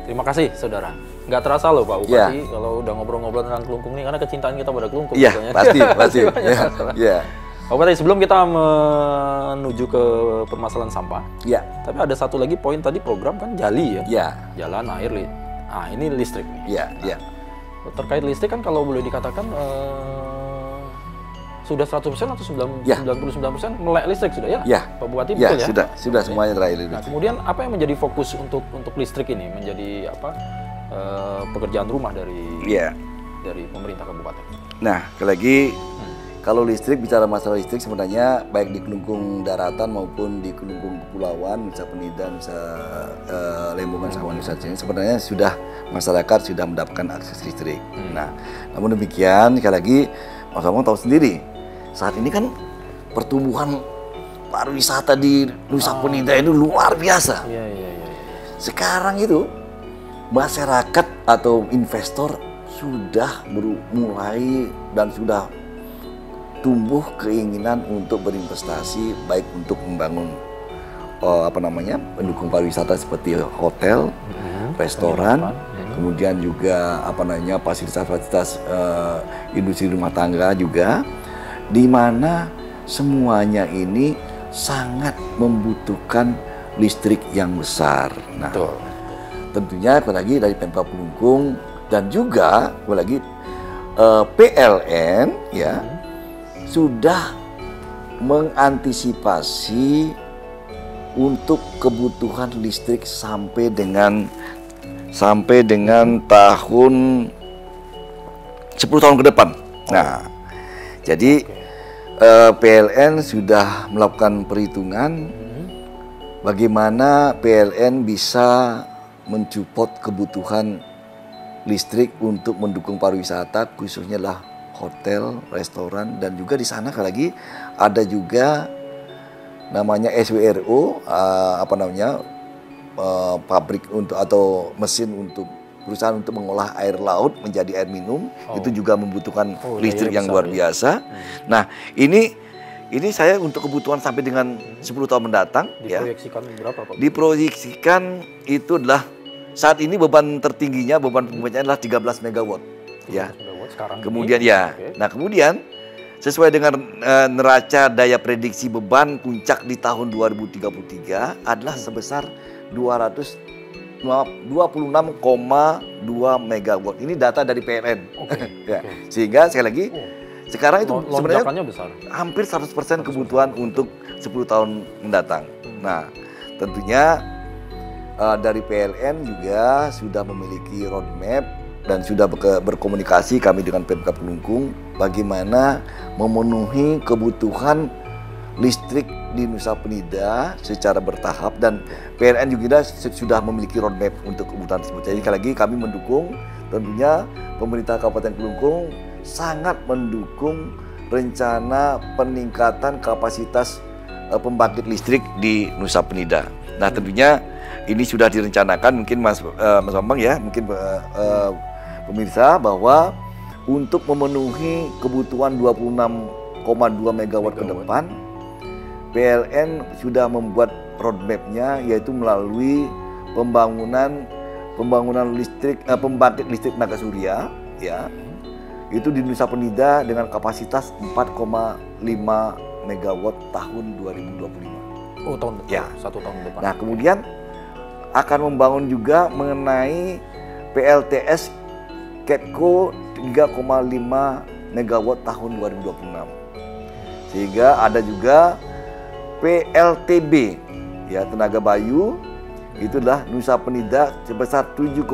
Terima kasih, saudara. Nggak terasa loh Pak Bupati kalau udah ngobrol-ngobrol tentang kelungkung ini, karena kecintaan kita pada kelungkung. Iya, pasti. Iya. Pak Bupati, sebelum kita menuju ke permasalahan sampah, tapi ada satu lagi poin tadi program kan Jali ya? Iya. Jalan, air, ini listrik nih. Iya. Terkait listrik kan kalau boleh dikatakan sudah 100% atau 99% melek listrik sudah ya? Iya. Pak Bupati betul ya? Sudah semuanya terakhir. Nah, kemudian apa yang menjadi fokus untuk listrik ini menjadi pekerjaan rumah dari pemerintah kabupaten? Nah, lagi kalau listrik, bicara masalah listrik sebenarnya baik di kelungkung daratan maupun di kelungkung kepulauan, Nusa Penida, Nusa Lembongan sama Nusa Cening, sebenarnya sudah masyarakat sudah mendapatkan akses listrik. Nah, namun demikian sekali lagi Mas Bambang tahu sendiri, saat ini kan pertumbuhan pariwisata di Nusa Penida itu luar biasa. Iya. Sekarang itu masyarakat atau investor sudah mulai dan sudah tumbuh keinginan untuk berinvestasi, baik untuk membangun pendukung pariwisata seperti hotel, restoran, kemudian juga fasilitas-fasilitas industri rumah tangga juga, di mana semuanya ini sangat membutuhkan listrik yang besar. Nah, tentunya apalagi dari Pemkab Kelungkung dan juga apalagi PLN sudah mengantisipasi untuk kebutuhan listrik sampai dengan tahun 10 tahun ke depan. Nah, jadi PLN sudah melakukan perhitungan bagaimana PLN bisa mensupport kebutuhan listrik untuk mendukung pariwisata, khususnya lah hotel, restoran, dan juga di sana lagi ada juga namanya SWRO, pabrik untuk atau mesin untuk perusahaan untuk mengolah air laut menjadi air minum, itu juga membutuhkan listrik yang luar biasa. Nah, ini saya untuk kebutuhan sampai dengan 10 tahun mendatang. Diproyeksikan berapa Pak? Diproyeksikan itu adalah saat ini beban tertingginya, beban pembacaan adalah 13 megawatt. Kemudian nah kemudian sesuai dengan neraca daya prediksi beban puncak di tahun 2033 adalah sebesar 226,2 megawatt. Ini data dari PLN. Sehingga sekali lagi sekarang itu sebenarnya besar. Hampir 100% kebutuhan untuk 10 tahun mendatang. Nah, tentunya dari PLN juga sudah memiliki roadmap dan sudah berkomunikasi kami dengan Pemkab Kelungkung bagaimana memenuhi kebutuhan listrik di Nusa Penida secara bertahap, dan PLN juga sudah memiliki roadmap untuk kebutuhan tersebut. Jadi sekali lagi kami mendukung, tentunya pemerintah Kabupaten Kelungkung sangat mendukung rencana peningkatan kapasitas pembangkit listrik di Nusa Penida. Nah, tentunya ini sudah direncanakan, mungkin Mas Bambang mungkin pemirsa, bahwa untuk memenuhi kebutuhan 26,2 megawatt ke depan, PLN sudah membuat roadmap-nya, yaitu melalui pembangunan pembangkit listrik tenaga surya, itu di Nusa Penida dengan kapasitas 4,5 megawatt tahun 2025. Tahun depan. 1 tahun depan. Nah, kemudian akan membangun juga mengenai PLTS Ketco 3,5 megawatt tahun 2026. Sehingga ada juga PLTB tenaga bayu, itulah Nusa Penida sebesar 7,5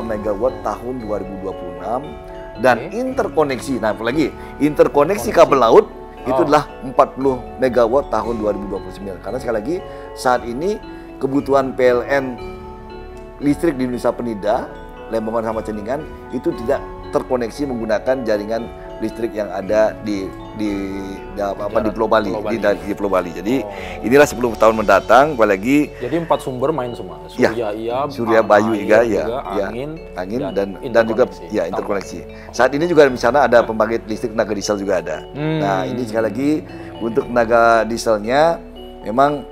megawatt tahun 2026, dan interkoneksi. Nah, apalagi interkoneksi kabel laut itu adalah 40 megawatt tahun 2029. Karena sekali lagi saat ini kebutuhan PLN listrik di Nusa Penida, Lembongan sama Ceningan itu tidak terkoneksi menggunakan jaringan listrik yang ada di Pulau Bali, di Pulau Bali. Jadi inilah 10 tahun mendatang, apalagi jadi 4 sumber main semua. Surya Bayu juga angin dan juga interkoneksi. Saat ini juga di sana ada pembangkit listrik tenaga diesel juga ada. Nah, ini sekali lagi untuk tenaga dieselnya memang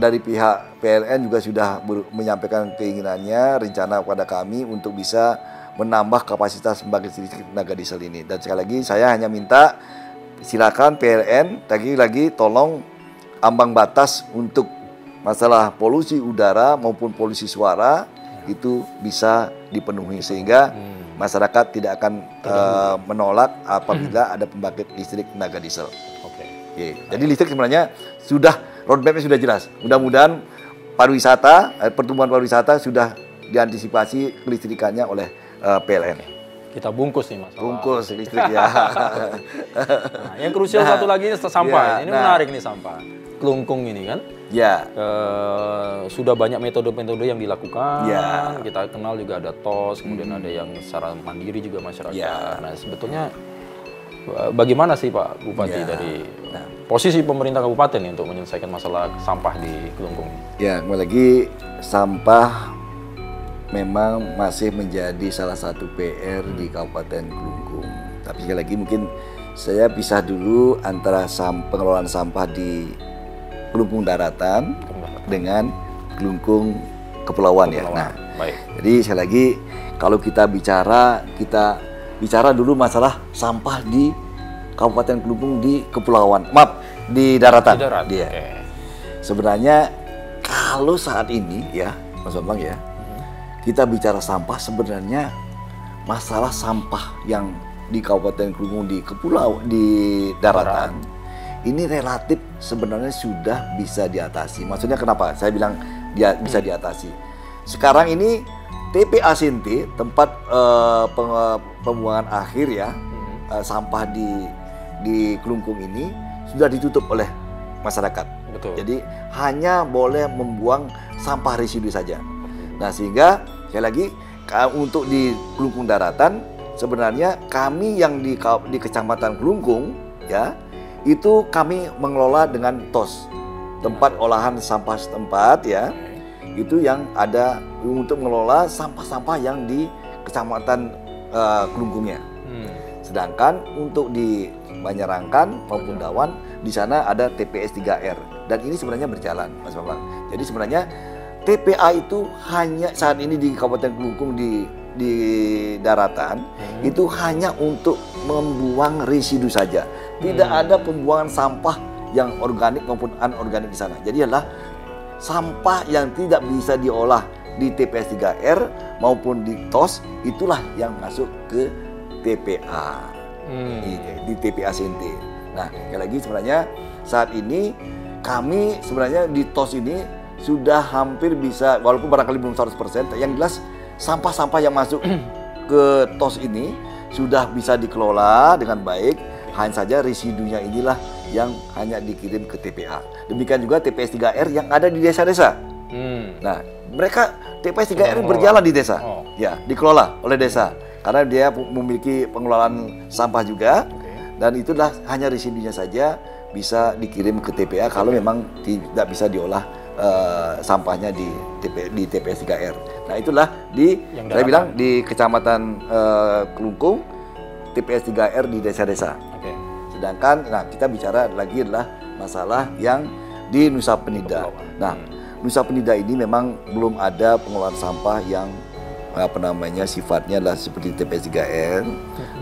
dari pihak PLN juga sudah menyampaikan keinginannya, rencana kepada kami untuk bisa menambah kapasitas pembangkit listrik tenaga diesel ini. Dan sekali lagi saya hanya minta silakan PLN lagi tolong ambang batas untuk masalah polusi udara maupun polusi suara itu bisa dipenuhi sehingga masyarakat tidak akan menolak apabila ada pembangkit listrik tenaga diesel. Jadi listrik sebenarnya sudah roadmap-nya sudah jelas. Mudah-mudahan pertumbuhan pariwisata sudah diantisipasi kelistrikannya oleh PLN. Kita bungkus nih Mas. Bungkus listrik ya. Nah, yang krusial satu lagi sampah. Ini menarik nih sampah. Kelungkung ini kan. Ya. Sudah banyak metode-metode yang dilakukan. Ya. Kita kenal juga ada TOS, kemudian ada yang secara mandiri juga masyarakat. Ya. Nah, sebetulnya bagaimana sih Pak Bupati dari posisi pemerintah kabupaten untuk menyelesaikan masalah sampah di Kelungkung ini? Ya, kembali lagi sampah memang masih menjadi salah satu PR di Kabupaten Kelungkung. Tapi sekali lagi mungkin saya pisah dulu antara pengelolaan sampah di Kelungkung daratan dengan Kelungkung kepulauan ya. Nah, baik. Jadi sekali lagi kalau kita bicara dulu masalah sampah di Kabupaten Kelungkung di kepulauan, di daratan. Di darat. Dia. Sebenarnya kalau saat ini ya, Mas Bambang ya, kita bicara sampah sebenarnya masalah sampah yang di Kabupaten Kelungkung di daratan ini relatif sebenarnya sudah bisa diatasi. Maksudnya kenapa? Saya bilang dia bisa diatasi. Sekarang ini TPA Sinti, tempat pembuangan akhir ya, sampah di Kelungkung ini sudah ditutup oleh masyarakat. Betul. Jadi hanya boleh membuang sampah residu saja. Nah sehingga sekali lagi untuk di Kelungkung daratan sebenarnya kami yang di Kecamatan Kelungkung ya itu kami mengelola dengan TOS, tempat olahan sampah setempat ya. Itu yang ada untuk mengelola sampah-sampah yang di Kecamatan Kelungkungnya. Sedangkan untuk di Banjarangkan maupun Dawan di sana ada TPS 3R dan ini sebenarnya berjalan Mas Bambang. Jadi sebenarnya TPA itu hanya saat ini di Kabupaten Kelungkung di daratan itu hanya untuk membuang residu saja. Tidak ada pembuangan sampah yang organik maupun anorganik di sana. Jadi adalah sampah yang tidak bisa diolah di TPS 3R maupun di TOS itulah yang masuk ke TPA. Di TPA Sinti. Nah, sekali lagi sebenarnya saat ini kami sebenarnya di TOS ini sudah hampir bisa, walaupun barangkali belum 100%, yang jelas sampah-sampah yang masuk ke TOS ini sudah bisa dikelola dengan baik. Hanya saja residunya inilah yang hanya dikirim ke TPA. Demikian juga TPS 3R yang ada di desa-desa. Nah, mereka TPS 3R berjalan di desa, ya dikelola oleh desa karena dia memiliki pengelolaan sampah juga, dan itulah hanya residunya saja bisa dikirim ke TPA kalau memang tidak bisa diolah sampahnya di TPS 3R. Nah itulah saya bilang di Kecamatan Kelungkung TPS 3R di desa-desa. Sedangkan kita bicara lagi adalah masalah yang di Nusa Penida. Nah Nusa Penida ini memang belum ada pengelolaan sampah yang sifatnya adalah seperti TPS 3R.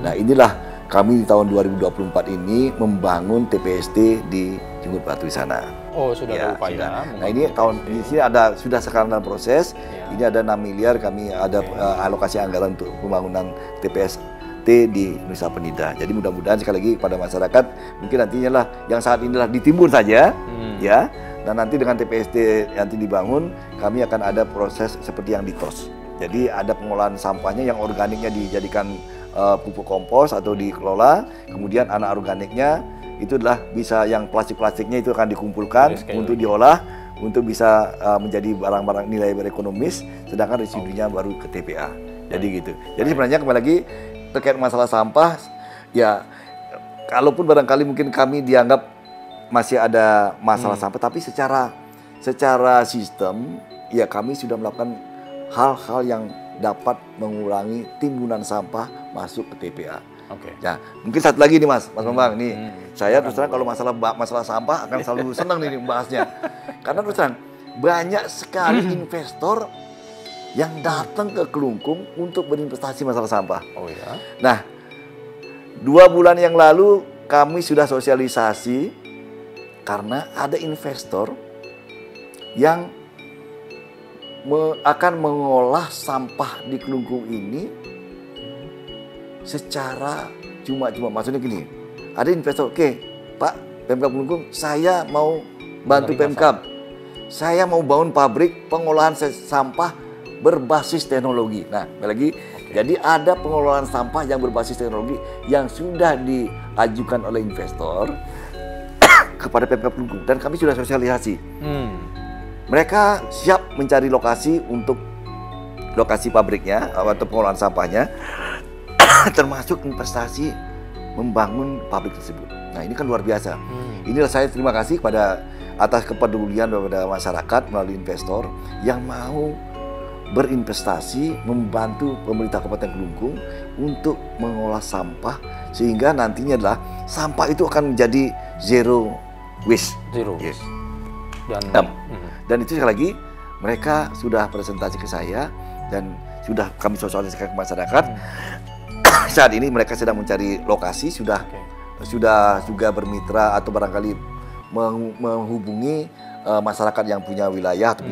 Nah inilah kami di tahun 2024 ini membangun TPST di Junggur Batu di sana. Oh, sudah ada upaya. Nah, ini di sini sudah sekarang dalam proses. Ini ada 6 miliar kami ada alokasi anggaran untuk pembangunan TPST di Nusa Penida. Jadi mudah-mudahan sekali lagi pada masyarakat mungkin nantinya lah yang saat inilah ditimbun saja ya. Dan nanti dengan TPST nanti dibangun, kami akan ada proses seperti yang di TOS. Jadi ada pengolahan sampahnya yang organiknya dijadikan pupuk kompos atau dikelola, kemudian anorganiknya itu adalah bisa yang plastik-plastiknya itu akan dikumpulkan untuk diolah untuk bisa menjadi barang-barang nilai berekonomis, sedangkan residunya baru ke TPA. Jadi gitu. Jadi sebenarnya kembali lagi terkait masalah sampah, ya kalaupun barangkali mungkin kami dianggap masih ada masalah sampah, tapi secara sistem ya kami sudah melakukan hal-hal yang dapat mengurangi timbunan sampah masuk ke TPA. Nah, mungkin satu lagi nih Mas Bambang, nih saya terus terang kalau masalah sampah akan selalu senang nih membahasnya. Karena terus terang banyak sekali investor yang datang ke Kelungkung untuk berinvestasi masalah sampah. Oh ya. Nah, 2 bulan yang lalu kami sudah sosialisasi karena ada investor yang akan mengolah sampah di Kelungkung ini secara cuma-cuma. Maksudnya gini, ada investor, oke, Pak, Pemkab Kelungkung, saya mau bantu Pemkab. Saya mau bangun pabrik pengolahan sampah berbasis teknologi. Nah, lagi, jadi ada pengelolaan sampah yang berbasis teknologi yang sudah diajukan oleh investor kepada Pemkab Kelungkung dan kami sudah sosialisasi. Mereka siap mencari lokasi untuk lokasi pabriknya atau pengolahan sampahnya, termasuk investasi membangun pabrik tersebut. Nah, ini kan luar biasa. Inilah saya terima kasih kepada atas kepedulian kepada masyarakat melalui investor yang mau berinvestasi membantu pemerintah Kabupaten Kelungkung untuk mengolah sampah sehingga nantinya adalah sampah itu akan menjadi zero waste. Zero. Yes. Dan itu sekali lagi mereka sudah presentasi ke saya dan sudah kami sosialisasikan ke masyarakat. Saat ini mereka sedang mencari lokasi, sudah juga bermitra atau barangkali menghubungi masyarakat yang punya wilayah atau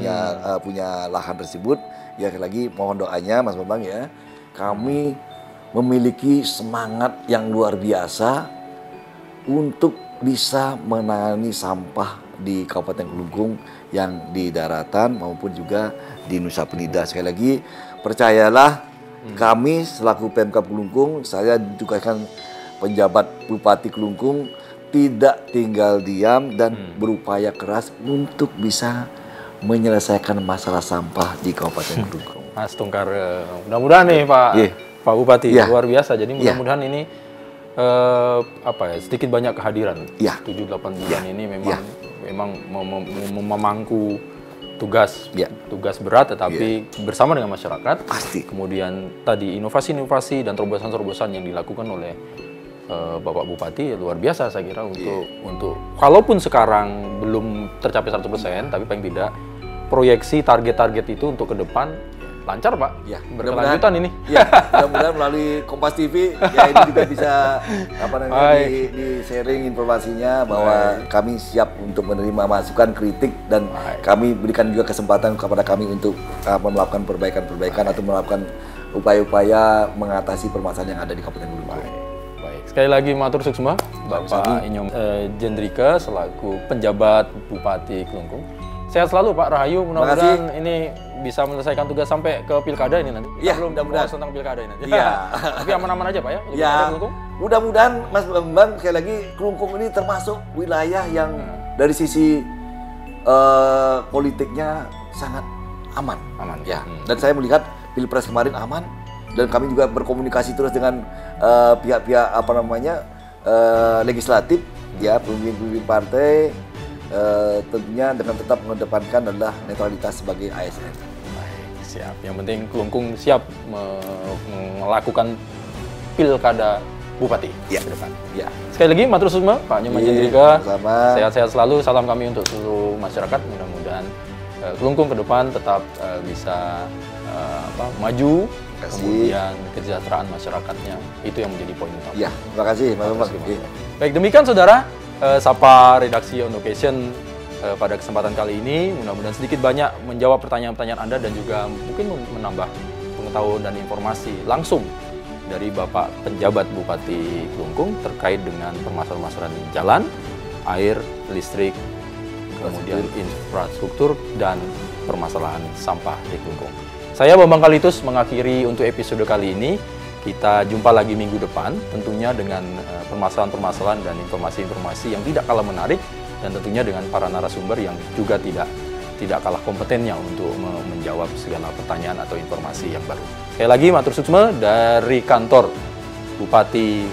punya lahan tersebut. Ya, lagi mohon doanya Mas Bambang ya. Kami memiliki semangat yang luar biasa untuk bisa menangani sampah di Kabupaten Kelungkung yang di daratan maupun juga di Nusa Penida. Sekali lagi percayalah, kami selaku Pemkab Kelungkung, saya ditugaskan penjabat Bupati Kelungkung, tidak tinggal diam dan berupaya keras untuk bisa menyelesaikan masalah sampah di Kabupaten Kelungkung. Mas Tungkar, mudah-mudahan nih Pak Bupati, luar biasa. Jadi mudah-mudahan ini sedikit banyak kehadiran. 7-8 bulan ini memang memangku tugas berat, tetapi bersama dengan masyarakat. Pasti. Kemudian tadi inovasi-inovasi dan terobosan-terobosan yang dilakukan oleh Bapak Bupati luar biasa saya kira untuk walaupun sekarang belum tercapai 100%, tapi paling tidak proyeksi target-target itu untuk ke depan lancar Pak. Ya, berkelanjutan ini. Ya, mudah-mudahan melalui Kompas TV ya ini juga bisa di sharing informasinya bahwa kami siap untuk menerima masukan, kritik dan kami berikan juga kesempatan kepada kami untuk melakukan perbaikan-perbaikan atau melakukan upaya-upaya mengatasi permasalahan yang ada di Kabupaten Kelungkung. Sekali lagi matur suksma Bapak Inyom Jendrika selaku penjabat Bupati Kelungkung. Sehat selalu Pak Rahayu, mudah-mudahan ini bisa menyelesaikan tugas sampai ke pilkada ini nanti. Kita belum bahas tentang pilkada ini nanti. Tapi aman-aman aja Pak ya? Ya, mudah-mudahan Mas Bambang, sekali lagi Kelungkung ini termasuk wilayah yang dari sisi politiknya sangat aman. Ya. Dan saya melihat Pilpres kemarin aman. Dan kami juga berkomunikasi terus dengan pihak-pihak legislatif, ya, pemimpin partai, tentunya dengan tetap mengedepankan adalah netralitas sebagai ASN. Siap. Yang penting Kelungkung siap melakukan pilkada Bupati ke depan. Ya. Sekali lagi matur suksma Pak Nyoman Jendrika. Sehat-sehat selalu. Salam kami untuk seluruh masyarakat. Mudah-mudahan Kelungkung ke depan tetap bisa maju. Kemudian kesejahteraan masyarakatnya itu yang menjadi poin utama. Ya, terima kasih Mas Bambang. Baik, demikian saudara, Sapa Redaksi On Occasion pada kesempatan kali ini. Mudah-mudahan sedikit banyak menjawab pertanyaan-pertanyaan Anda dan juga mungkin menambah pengetahuan dan informasi langsung dari Bapak Penjabat Bupati Kelungkung terkait dengan permasalahan jalan, air, listrik, kemudian infrastruktur dan permasalahan sampah di Kelungkung. Saya Bambang Kalitus mengakhiri untuk episode kali ini. Kita jumpa lagi minggu depan tentunya dengan permasalahan-permasalahan dan informasi-informasi yang tidak kalah menarik dan tentunya dengan para narasumber yang juga tidak kalah kompetennya untuk menjawab segala pertanyaan atau informasi yang baru. Sekali lagi matur suksma dari kantor Bupati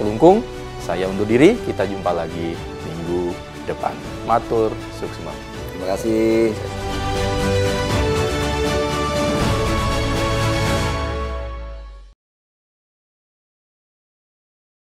Kelungkung. Saya undur diri, kita jumpa lagi minggu depan. Matur suksma. Terima kasih.